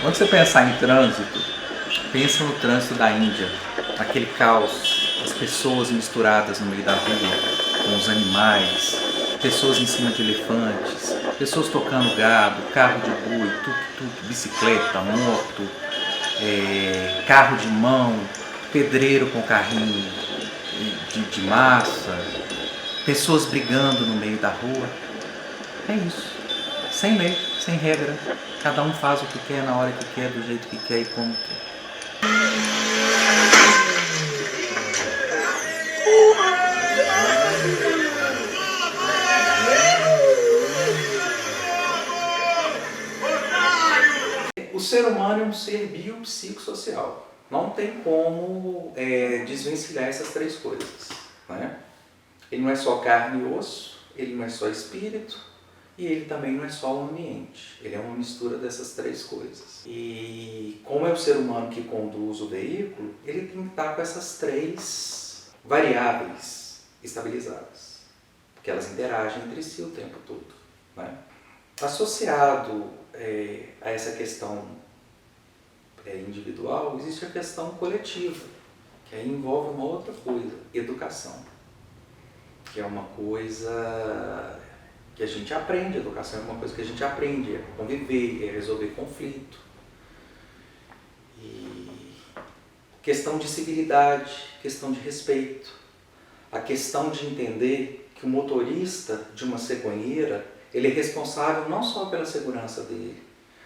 Quando você pensar em trânsito, pensa no trânsito da Índia, aquele caos, as pessoas misturadas no meio da rua, com os animais, pessoas em cima de elefantes, pessoas tocando gado, carro de boi, tuk-tuk, bicicleta, moto, carro de mão, pedreiro com carrinho de massa, pessoas brigando no meio da rua. É isso, sem lei, sem regra, cada um faz o que quer, na hora que quer, do jeito que quer e como quer. O ser humano é um ser biopsicossocial. Não tem como desvencilhar essas três coisas, né? Ele não é só carne e osso, ele não é só espírito e ele também não é só o ambiente. Ele é uma mistura dessas três coisas. E como é o ser humano que conduz o veículo, ele tem que estar com essas três variáveis estabilizadas, porque elas interagem entre si o tempo todo, né? Associado a essa questão individual, existe a questão coletiva, que aí envolve uma outra coisa, educação, que é uma coisa que a gente aprende, educação é uma coisa que a gente aprende, é conviver, é resolver conflito. E questão de civilidade, questão de respeito, a questão de entender que o motorista de uma cegonheira, ele é responsável não só pela segurança dele,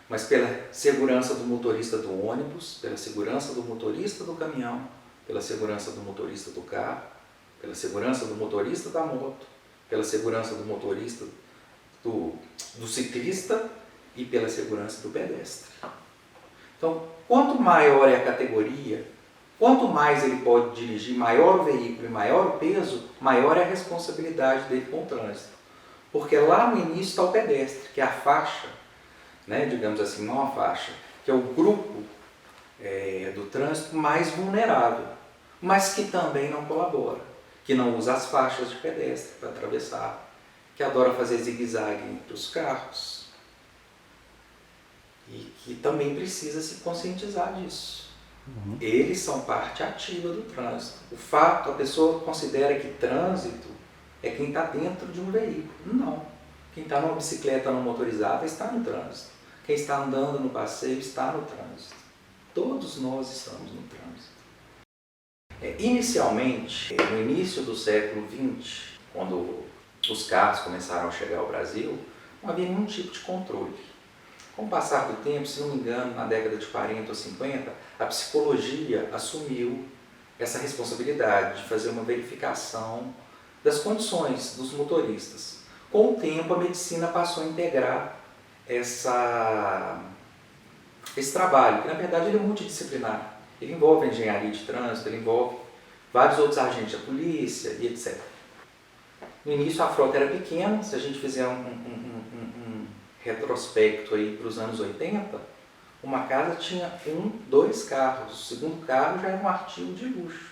mas pela segurança do motorista do ônibus, pela segurança do motorista do caminhão, pela segurança do motorista do carro, pela segurança do motorista da moto, pela segurança do motorista do ciclista e pela segurança do pedestre. Então, quanto maior é a categoria, quanto mais ele pode dirigir, maior o veículo e maior o peso, maior é a responsabilidade dele com o trânsito. Porque lá no início está o pedestre, que é a faixa, né, digamos assim, não a faixa, que é o grupo do trânsito mais vulnerável, mas que também não colabora, que não usa as faixas de pedestre para atravessar, que adora fazer zigue-zague entre os carros e que também precisa se conscientizar disso. Uhum. Eles são parte ativa do trânsito. O fato, a pessoa considera que trânsito é quem está dentro de um veículo. Não. Quem está numa bicicleta não motorizada está no trânsito. Quem está andando no passeio está no trânsito. Todos nós estamos no trânsito. Inicialmente, no início do século XX, quando os carros começaram a chegar ao Brasil, não havia nenhum tipo de controle. Com o passar do tempo, se não me engano, na década de 40 ou 50, a psicologia assumiu essa responsabilidade de fazer uma verificação das condições dos motoristas. Com o tempo, a medicina passou a integrar esse trabalho, que na verdade ele é multidisciplinar. Ele envolve a engenharia de trânsito, ele envolve vários outros agentes, a polícia e etc. No início a frota era pequena, se a gente fizer um retrospecto aí para os anos 80, uma casa tinha 1, 2 carros, o segundo carro já era um artigo de luxo.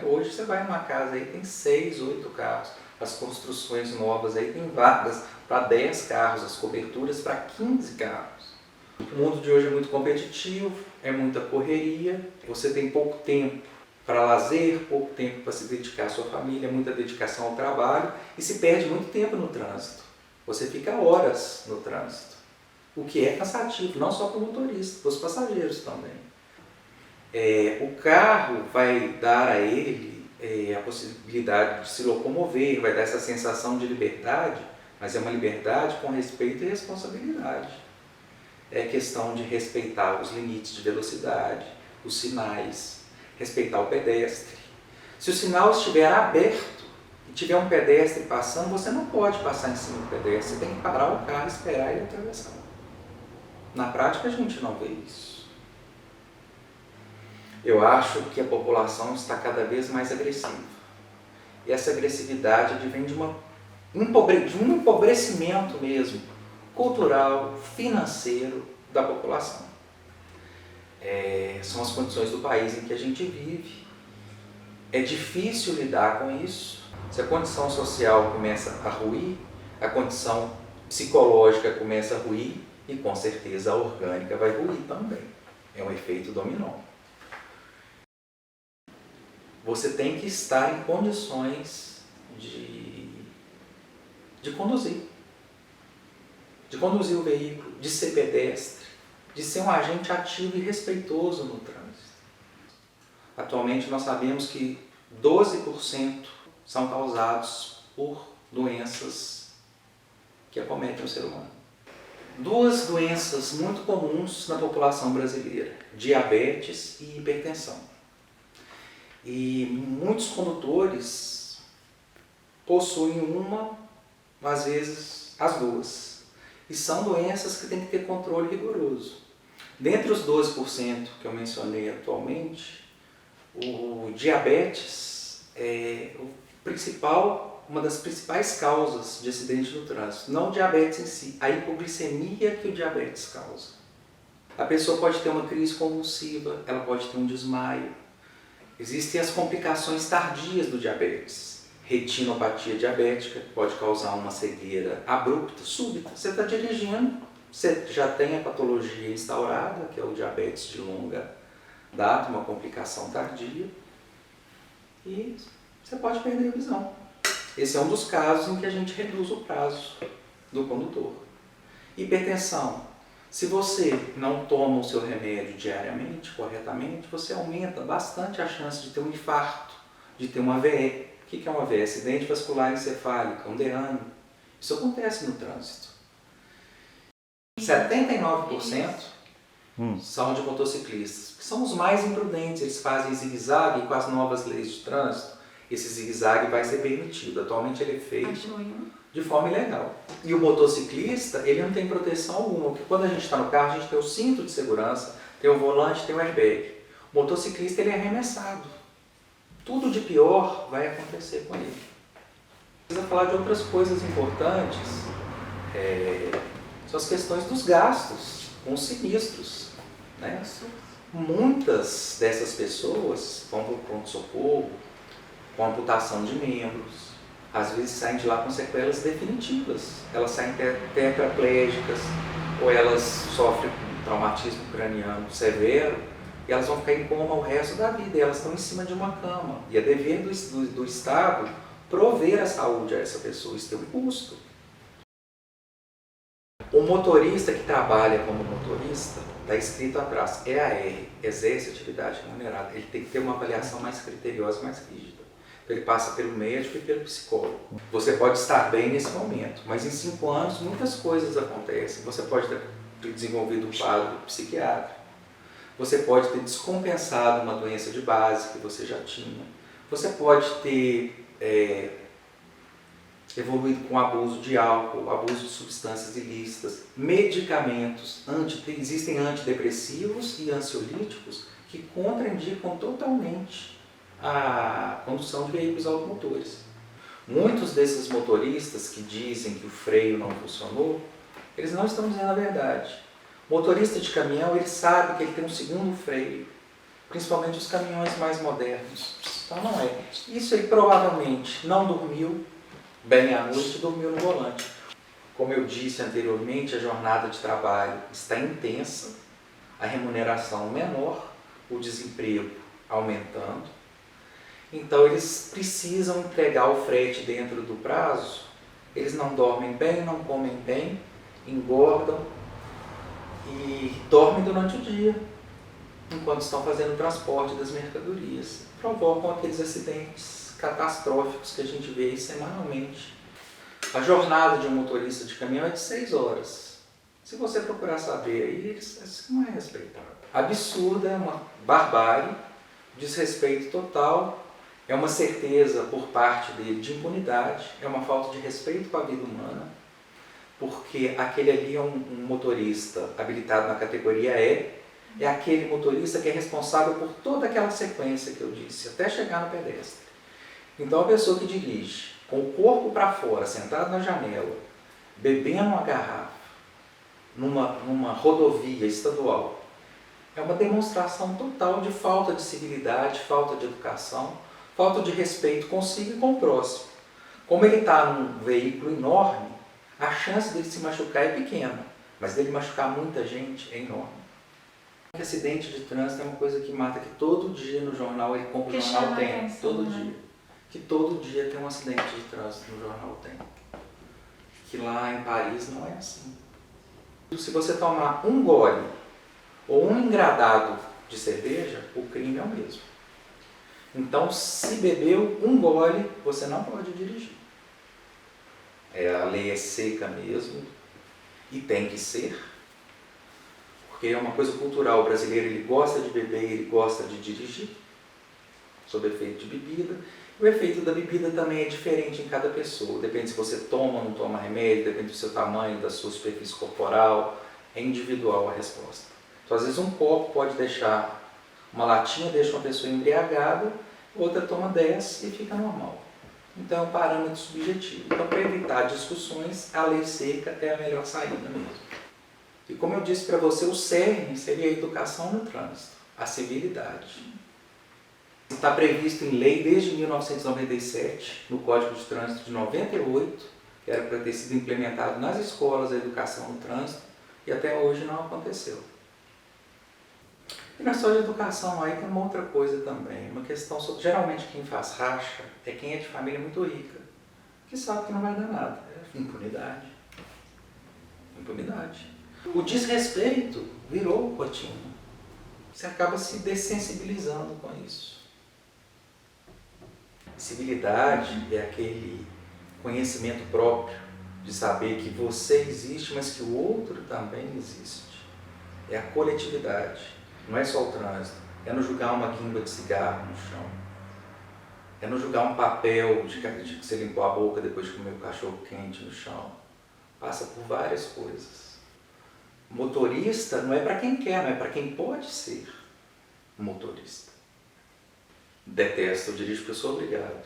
Hoje você vai numa casa aí tem 6, 8 carros, as construções novas aí tem vagas para 10 carros, as coberturas para 15 carros. O mundo de hoje é muito competitivo, é muita correria, você tem pouco tempo para lazer, pouco tempo para se dedicar à sua família, muita dedicação ao trabalho e se perde muito tempo no trânsito. Você fica horas no trânsito, o que é cansativo, não só para o motorista, para os passageiros também. O carro vai dar a ele a possibilidade de se locomover, vai dar essa sensação de liberdade, mas é uma liberdade com respeito e responsabilidade. É questão de respeitar os limites de velocidade, os sinais, respeitar o pedestre. Se o sinal estiver aberto e tiver um pedestre passando, você não pode passar em cima do pedestre, você tem que parar o carro e esperar ele atravessar. Na prática a gente não vê isso. Eu acho que a população está cada vez mais agressiva. E essa agressividade advém de um empobrecimento mesmo, cultural, financeiro da população. São as condições do país em que a gente vive. É difícil lidar com isso. Se a condição social começa a ruir, a condição psicológica começa a ruir, e com certeza a orgânica vai ruir também. É um efeito dominó. Você tem que estar em condições de conduzir. De conduzir o veículo, de ser pedestre, de ser um agente ativo e respeitoso no trânsito. Atualmente nós sabemos que 12% são causados por doenças que acometem o ser humano. Duas doenças muito comuns na população brasileira: diabetes e hipertensão. E muitos condutores possuem uma, às vezes as duas. E são doenças que têm que ter controle rigoroso. Dentre os 12% que eu mencionei atualmente, o diabetes é uma das principais causas de acidente no trânsito. Não o diabetes em si, a hipoglicemia que o diabetes causa. A pessoa pode ter uma crise convulsiva, ela pode ter um desmaio. Existem as complicações tardias do diabetes. Retinopatia diabética pode causar uma cegueira abrupta, súbita. Você está dirigindo, você já tem a patologia instaurada, que é o diabetes de longa data, uma complicação tardia, e você pode perder a visão. Esse é um dos casos em que a gente reduz o prazo do condutor. Hipertensão. Se você não toma o seu remédio diariamente, corretamente, você aumenta bastante a chance de ter um infarto, de ter uma AVE. O que é uma AVE? Acidente vascular encefálico, um derrame. Isso acontece no trânsito. 79% são de motociclistas, que são os mais imprudentes. Eles fazem zigue-zague, e com as novas leis de trânsito, esse zigue-zague vai ser permitido. Atualmente ele é feito de forma ilegal. E o motociclista, ele não tem proteção alguma, porque quando a gente está no carro, a gente tem o cinto de segurança, tem o volante, tem o airbag. O motociclista, ele é arremessado. Tudo de pior vai acontecer com ele. Precisa falar de outras coisas importantes, são as questões dos gastos com os sinistros, né? Muitas dessas pessoas vão para o pronto-socorro com amputação de membros, às vezes saem de lá com sequelas definitivas. Elas saem tetraplégicas ou elas sofrem um traumatismo craniano severo e elas vão ficar em coma o resto da vida, e elas estão em cima de uma cama. E é dever do Estado prover a saúde a essa pessoa, isso tem um custo. O motorista que trabalha como motorista, está escrito atrás, EAR, exerce atividade remunerada, ele tem que ter uma avaliação mais criteriosa, mais rígida. Ele passa pelo médico e pelo psicólogo. Você pode estar bem nesse momento, mas em 5 anos muitas coisas acontecem. Você pode ter desenvolvido um quadro psiquiátrico, você pode ter descompensado uma doença de base que você já tinha, você pode ter evoluído com abuso de álcool, abuso de substâncias ilícitas, medicamentos, existem antidepressivos e ansiolíticos que contraindicam totalmente a condução de veículos automotores. Muitos desses motoristas que dizem que o freio não funcionou, eles não estão dizendo a verdade. O motorista de caminhão, ele sabe que ele tem um segundo freio, principalmente os caminhões mais modernos. Então não é. Isso ele provavelmente não dormiu bem à noite e dormiu no volante. Como eu disse anteriormente, a jornada de trabalho está intensa, a remuneração menor, o desemprego aumentando. Então eles precisam entregar o frete dentro do prazo, eles não dormem bem, não comem bem, engordam e dormem durante o dia, enquanto estão fazendo o transporte das mercadorias. Provocam aqueles acidentes catastróficos que a gente vê aí semanalmente. A jornada de um motorista de caminhão é de 6 horas. Se você procurar saber aí, isso não é respeitado. Absurda, é uma barbárie, desrespeito total, é uma certeza por parte dele de impunidade, é uma falta de respeito com a vida humana, porque aquele ali é um motorista habilitado na categoria E, é aquele motorista que é responsável por toda aquela sequência que eu disse, até chegar no pedestre. Então a pessoa que dirige com o corpo para fora, sentado na janela, bebendo uma garrafa, numa rodovia estadual, é uma demonstração total de falta de civilidade, falta de educação, falta de respeito consigo e com o próximo. Como ele está num veículo enorme, a chance dele se machucar é pequena, mas dele machucar muita gente é enorme. Acidente de trânsito é uma coisa que mata, que todo dia no jornal, ele compra o jornal, tem, todo dia. Que todo dia tem um acidente de trânsito no jornal, tem. Que lá em Paris não é assim. Se você tomar um gole ou um engradado de cerveja, o crime é o mesmo. Então, se bebeu um gole, você não pode dirigir. A lei é seca mesmo, e tem que ser, porque é uma coisa cultural. O brasileiro, ele gosta de beber, ele gosta de dirigir, sob efeito de bebida. O efeito da bebida também é diferente em cada pessoa, depende se você toma ou não toma remédio, depende do seu tamanho, da sua superfície corporal, é individual a resposta. Então, às vezes um copo pode deixar, uma latinha deixa uma pessoa embriagada, outra toma 10 e fica normal. Então, é um parâmetro subjetivo. Então, para evitar discussões, a lei seca é a melhor saída mesmo. E como eu disse para você, o cerne seria a educação no trânsito, a civilidade. Está previsto em lei desde 1997, no Código de Trânsito de 98, que era para ter sido implementado nas escolas a educação no trânsito, e até hoje não aconteceu. E não é só de educação, aí tem uma outra coisa também, uma questão sobre, geralmente quem faz racha é quem é de família muito rica, que sabe que não vai dar nada, é impunidade. Impunidade. O desrespeito virou rotina. Você acaba se dessensibilizando com isso. Civilidade é aquele conhecimento próprio de saber que você existe, mas que o outro também existe. É a coletividade. Não é só o trânsito, é não jogar uma guimba de cigarro no chão, é não jogar um papel de que você limpou a boca depois de comer o cachorro quente no chão. Passa por várias coisas. Motorista não é para quem quer, não é para quem pode ser motorista. Detesto, eu dirijo porque eu sou obrigado.